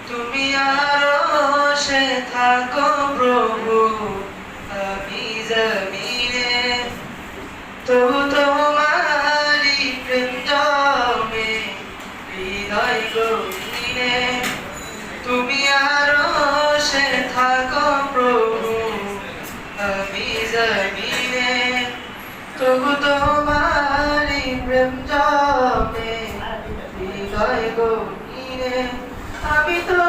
তুমি আরশে থাকো প্রভু, আমি জমিনে, তবু তোমারই প্রেম জমে হৃদয় গভীরে। তুমি আরশে থাকো প্রভু, আমি জমিনে, তবু তোমারই প্রেম জমে হৃদয় গভীরে। আমি তো